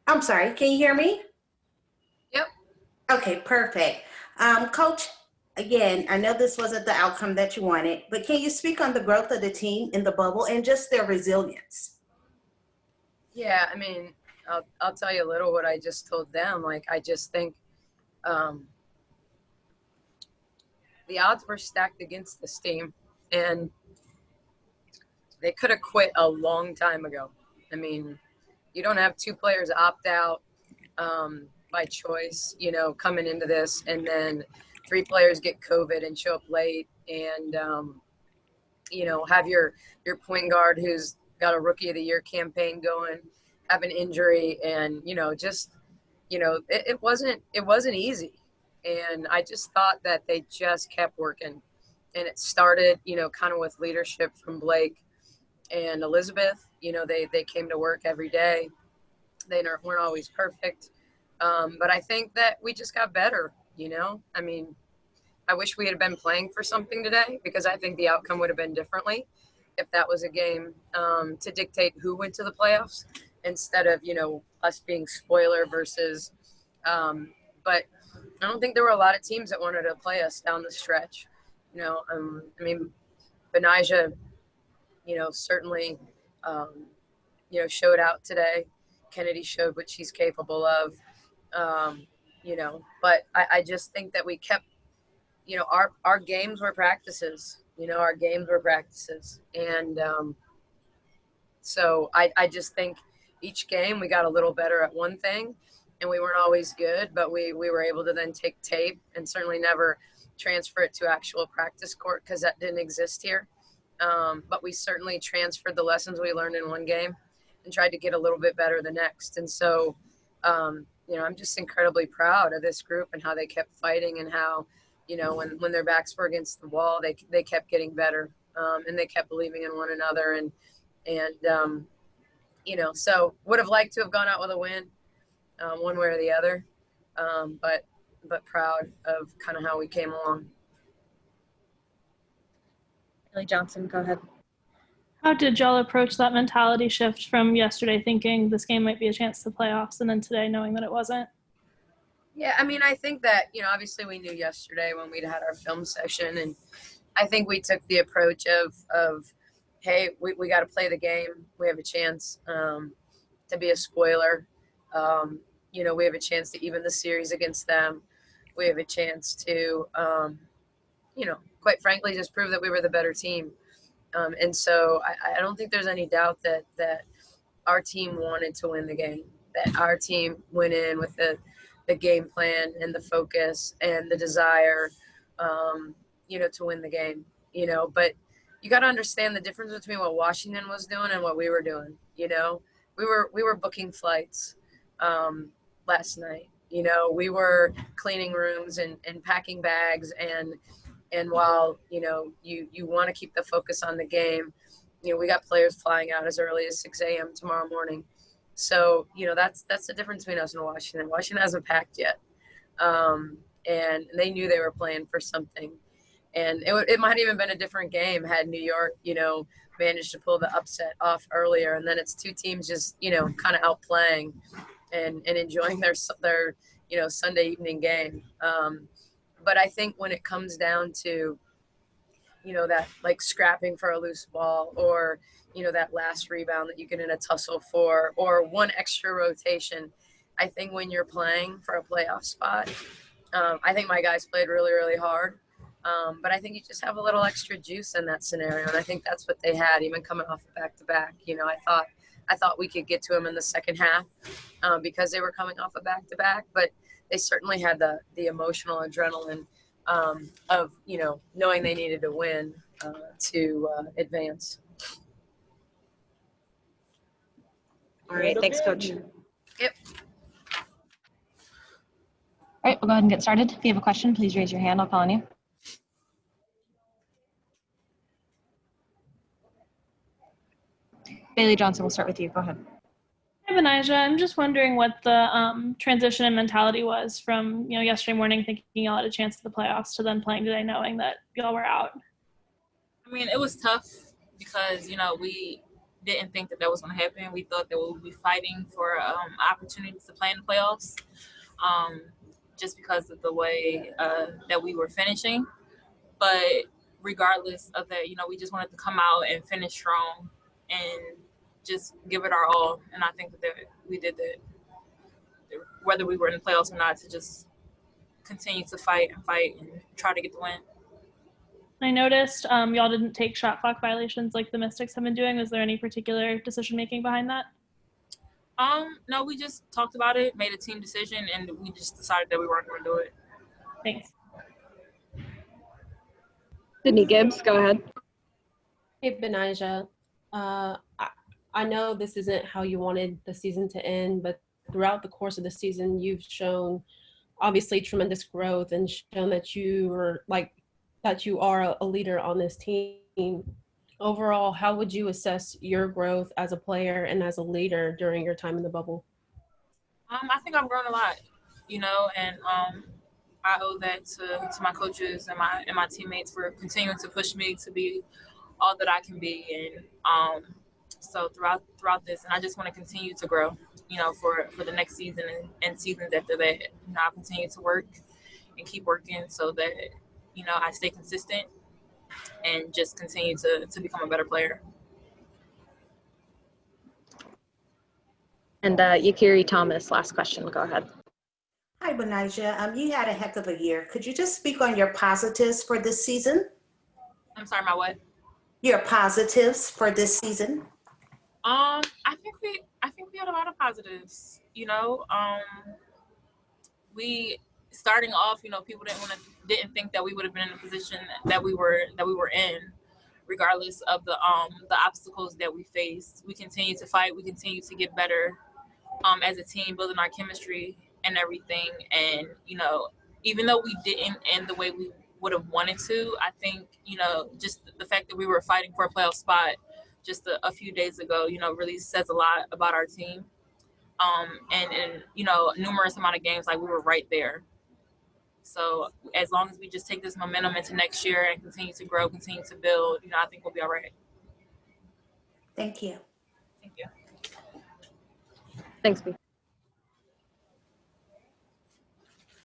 I'm sorry, can you hear me? Yep. Okay, perfect. Coach, again, I know this wasn't the outcome that you wanted, but can you speak on the growth of the team in the bubble and just their resilience? Yeah, I mean, I'll tell you a little what I just told them. Like, I just think um, the odds were stacked against this team, and they could have quit a long time ago. I mean, you don't have two players opt out by choice, coming into this, and then three players get COVID and show up late, and have your point guard who's got a rookie of the year campaign going, have an injury, and just it wasn't easy, and I just thought that they just kept working, and it started kind of with leadership from Blake and Elizabeth. They came to work every day. They weren't always perfect, but I think that we just got better. I mean, I wish we had been playing for something today, because I think the outcome would have been differently if that was a game to dictate who went to the playoffs, instead of us being spoiler versus. But I don't think there were a lot of teams that wanted to play us down the stretch. I mean, Betnijah, certainly, showed out today. Kennedy showed what she's capable of. Um, but I just think that we kept, our games were practices. Our games were practices, and so I just think each game we got a little better at one thing, and we weren't always good, but we were able to then take tape and certainly never transfer it to actual practice court, because that didn't exist here. But we certainly transferred the lessons we learned in one game and tried to get a little bit better the next. And so, I'm just incredibly proud of this group and how they kept fighting, and how, when their backs were against the wall, they kept getting better, and they kept believing in one another. So would have liked to have gone out with a win, one way or the other, but proud of kind of how we came along. Haley Johnson, go ahead. How did y'all approach that mentality shift from yesterday thinking this game might be a chance to playoffs, and then today knowing that it wasn't? Yeah, I mean, I think that, obviously we knew yesterday when we'd had our film session, and I think we took the approach of hey, we got to play the game. We have a chance to be a spoiler. We have a chance to even the series against them. We have a chance to, quite frankly, just prove that we were the better team. And so I don't think there's any doubt that our team wanted to win the game, that our team went in with the game plan and the focus and the desire, to win the game, but you got to understand the difference between what Washington was doing and what we were doing. We were booking flights last night. We were cleaning rooms and packing bags, and while you want to keep the focus on the game, we got players flying out as early as 6 a.m. tomorrow morning. So that's the difference between us and Washington. Washington hasn't packed yet, and they knew they were playing for something. And it might have even been a different game had New York, managed to pull the upset off earlier. And then it's two teams just, kind of outplaying and enjoying their Sunday evening game. But I think when it comes down to, that like scrapping for a loose ball, or, that last rebound that you get in a tussle for, or one extra rotation, I think when you're playing for a playoff spot, I think my guys played really, really hard. But I think you just have a little extra juice in that scenario, and I think that's what they had, even coming off of back-to-back. I thought we could get to them in the second half because they were coming off a back-to-back, but they certainly had the emotional adrenaline of knowing they needed to win to advance. All right, thanks, Coach. Yep. All right, we'll go ahead and get started. If you have a question, please raise your hand. I'll call on you. Bailey Johnson, we'll start with you. Go ahead. Hi, Betnijah. I'm just wondering what the transition and mentality was from yesterday morning thinking y'all had a chance at the playoffs to then playing today knowing that y'all were out. I mean, it was tough because we didn't think that was going to happen. We thought that we would be fighting for opportunities to play in the playoffs, just because of the way that we were finishing. But regardless of that, we just wanted to come out and finish strong and just give it our all. And I think that we did that, whether we were in the playoffs or not, to just continue to fight and try to get the win. I noticed y'all didn't take shot clock violations like the Mystics have been doing. Was there any particular decision making behind that? No, we just talked about it, made a team decision, and we just decided that we weren't going to do it. Thanks. Sydney Gibbs, go ahead. Hey, Betnijah. I know this isn't how you wanted the season to end, but throughout the course of the season, you've shown obviously tremendous growth and shown that you are a leader on this team. Overall, how would you assess your growth as a player and as a leader during your time in the bubble? I think I've grown a lot, and I owe that to my coaches and my teammates for continuing to push me to be all that I can be. And so throughout this, and I just want to continue to grow, for the next season and seasons after that. I'll continue to work and keep working so that, I stay consistent and just continue to become a better player. And Yakiri Thomas, last question. Go ahead. Hi, Betnijah. You had a heck of a year. Could you just speak on your positives for this season? I'm sorry, my what? Your positives for this season? I think we had a lot of positives. We starting off, people didn't think that we would have been in the position that we were in, regardless of the obstacles that we faced. We continue to fight. We continue to get better as a team, building our chemistry and everything. And even though we didn't end the way we would have wanted to, I think just the fact that we were fighting for a playoff spot just a few days ago, really says a lot about our team. And numerous amount of games, like we were right there. So as long as we just take this momentum into next year and continue to grow, continue to build, I think we'll be all right. Thank you. Thank you. Thanks, B.